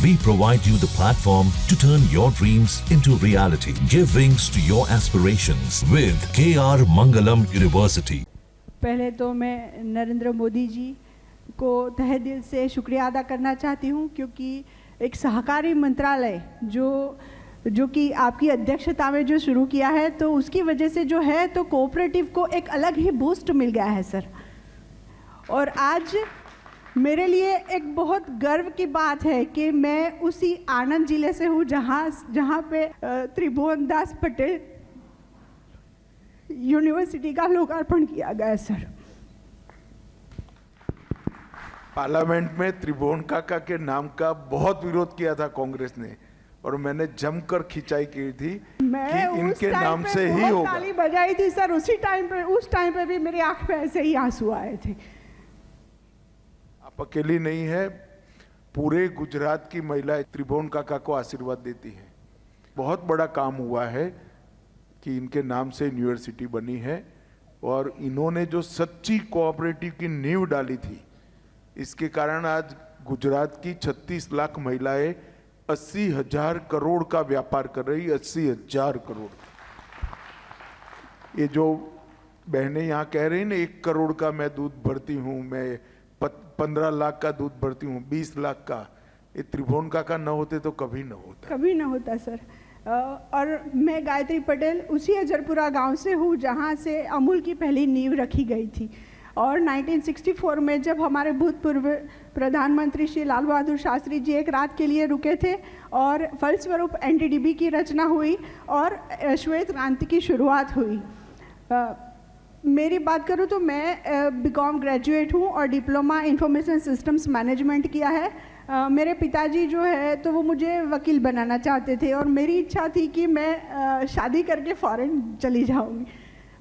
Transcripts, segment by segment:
We provide you the platform to turn your dreams into reality. Give wings to your aspirations with KR Mangalam University. पहले तो मैं नरेंद्र मोदी जी को तहे दिल से शुक्रिया अदा करना चाहती हूँ, क्योंकि एक सहकारी मंत्रालय जो कि आपकी अध्यक्षता में जो शुरू किया है, तो उसकी वजह से जो है तो कोऑपरेटिव को एक अलग ही बूस्ट मिल गया है सर। और आज मेरे लिए एक बहुत गर्व की बात है कि मैं उसी आनंद जिले से हूँ जहाँ पे त्रिभुवन दास पटेल यूनिवर्सिटी का लोकार्पण किया गया सर। पार्लियामेंट में त्रिभुवन काका के नाम का बहुत विरोध किया था कांग्रेस ने, और मैंने जमकर खिंचाई की थी कि इनके नाम से ही होगा। ताली बजाई थी सर उस टाइम पे भी मेरी आंख में ऐसे ही आंसू आए थे। आप अकेली नहीं है, पूरे गुजरात की महिलाएं त्रिभुवन काका को आशीर्वाद देती हैं। बहुत बड़ा काम हुआ है कि इनके नाम से यूनिवर्सिटी बनी है, और इन्होंने जो सच्ची कोऑपरेटिव की नींव डाली थी, इसके कारण आज गुजरात की 36 लाख महिलाएं 80,000 करोड़ का व्यापार कर रही। 80,000 करोड़। ये जो बहनें यहाँ कह रही ना 1 करोड़ का मैं दूध भरती हूँ, मैं 15 लाख का दूध भरती हूँ, 20 लाख का, ये त्रिभुवन काका न होते तो कभी न होता सर। और मैं गायत्री पटेल उसी अजरपुरा गांव से हूँ जहाँ से अमूल की पहली नींव रखी गई थी। और 1964 में जब हमारे भूतपूर्व प्रधानमंत्री श्री लाल बहादुर शास्त्री जी एक रात के लिए रुके थे, और फलस्वरूप एनडीडीबी की रचना हुई और श्वेत क्रांति की शुरुआत हुई। मेरी बात करूँ तो मैं बीकॉम ग्रेजुएट हूँ और डिप्लोमा इंफॉर्मेशन सिस्टम्स मैनेजमेंट किया है। मेरे पिताजी जो है तो वो मुझे वकील बनाना चाहते थे, और मेरी इच्छा थी कि मैं शादी करके फ़ॉरेन चली जाऊँगी,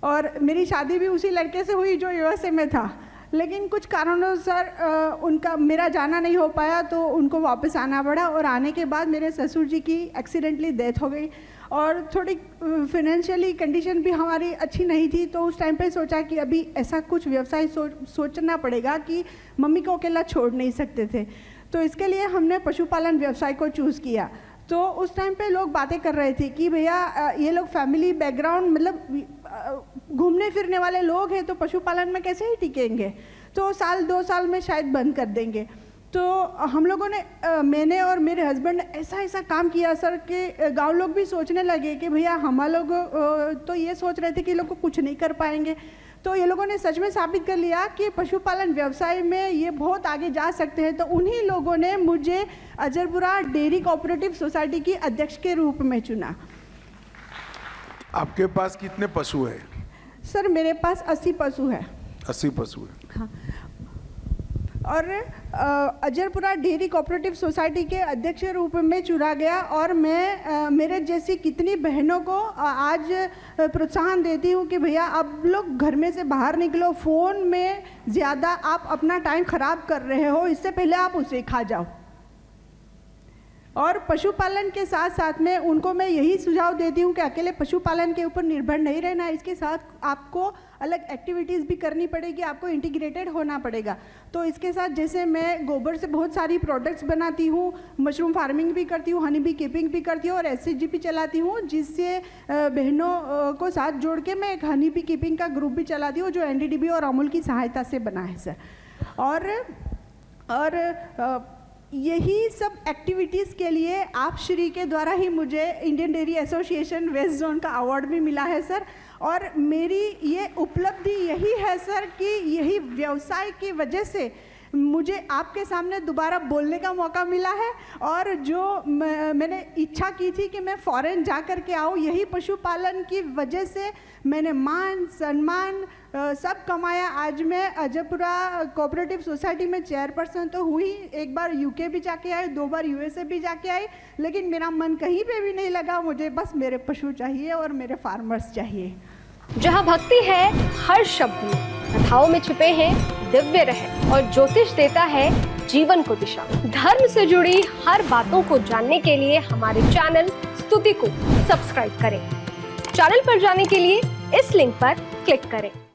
और मेरी शादी भी उसी लड़के से हुई जो यूएसए में था। लेकिन कुछ कारणों से मेरा जाना नहीं हो पाया, तो उनको वापस आना पड़ा। और आने के बाद मेरे ससुर जी की एक्सीडेंटली डेथ हो गई, और थोड़ी फिनेंशियली कंडीशन भी हमारी अच्छी नहीं थी। तो उस टाइम पे सोचा कि अभी ऐसा कुछ व्यवसाय सोचना पड़ेगा कि मम्मी को अकेला छोड़ नहीं सकते थे। तो इसके लिए हमने पशुपालन व्यवसाय को चूज़ किया। तो उस टाइम पे लोग बातें कर रहे थे कि भैया ये लोग फैमिली बैकग्राउंड मतलब घूमने फिरने वाले लोग हैं, तो पशुपालन में कैसे ही टिकेंगे, तो 2 साल में शायद बंद कर देंगे। तो हम लोगों ने मैंने और मेरे हस्बैंड ने ऐसा काम किया सर कि गांव लोग भी सोचने लगे कि भैया हम लोग तो ये सोच रहे थे कि लोग कुछ नहीं कर पाएंगे। तो ये लोगों ने सच में साबित कर लिया कि पशुपालन व्यवसाय में ये बहुत आगे जा सकते हैं। तो उन्हीं लोगों ने मुझे अजरपुरा डेयरी कोऑपरेटिव सोसाइटी की अध्यक्ष के रूप में चुना। आपके पास कितने पशु है? सर मेरे पास 80 पशु है। 80 पशु है। हाँ। और अजरपुरा डेयरी कोऑपरेटिव सोसाइटी के अध्यक्ष रूप में चुना गया, और मैं मेरे जैसी कितनी बहनों को आज प्रोत्साहन देती हूँ कि भैया आप लोग घर में से बाहर निकलो, फ़ोन में ज़्यादा आप अपना टाइम ख़राब कर रहे हो, इससे पहले आप उसे खा जाओ। और पशुपालन के साथ साथ में उनको मैं यही सुझाव देती हूँ कि अकेले पशुपालन के ऊपर निर्भर नहीं रहना, इसके साथ आपको अलग एक्टिविटीज़ भी करनी पड़ेगी, आपको इंटीग्रेटेड होना पड़ेगा। तो इसके साथ जैसे मैं गोबर से बहुत सारी प्रोडक्ट्स बनाती हूँ, मशरूम फार्मिंग भी करती हूँ, हनी बी कीपिंग भी करती हूँ, और एसएचजी चलाती हूँ, जिससे बहनों को साथ जोड़ के मैं एक हनी बी कीपिंग का ग्रुप भी चलाती हूँ जो एनडीडीबी और अमूल की सहायता से बना है सर। और यही सब एक्टिविटीज़ के लिए आप श्री के द्वारा ही मुझे Indian dairy association west zone का अवार्ड भी मिला है सर। और मेरी ये उपलब्धि यही है सर कि यही व्यवसाय की वजह से मुझे आपके सामने दोबारा बोलने का मौका मिला है, और जो मैंने इच्छा की थी कि मैं फ़ॉरेन जा कर के आऊँ, यही पशुपालन की वजह से मैंने मान सम्मान सब कमाया। आज मैं अजरपुरा कोऑपरेटिव सोसाइटी में चेयरपर्सन तो हुई, एक बार यूके भी जाके आई, 2 बार यूएसए भी जाके आई, लेकिन मेरा मन कहीं पे भी नहीं लगा। मुझे बस मेरे पशु चाहिए और मेरे फार्मर्स चाहिए। जहाँ भक्ति है हर शब्द में, कथाओं में छुपे हैं दिव्य रहस्य, और ज्योतिष देता है जीवन को दिशा। धर्म से जुड़ी हर बातों को जानने के लिए हमारे चैनल स्तुति को सब्सक्राइब करें। चैनल पर जाने के लिए इस लिंक पर क्लिक करें।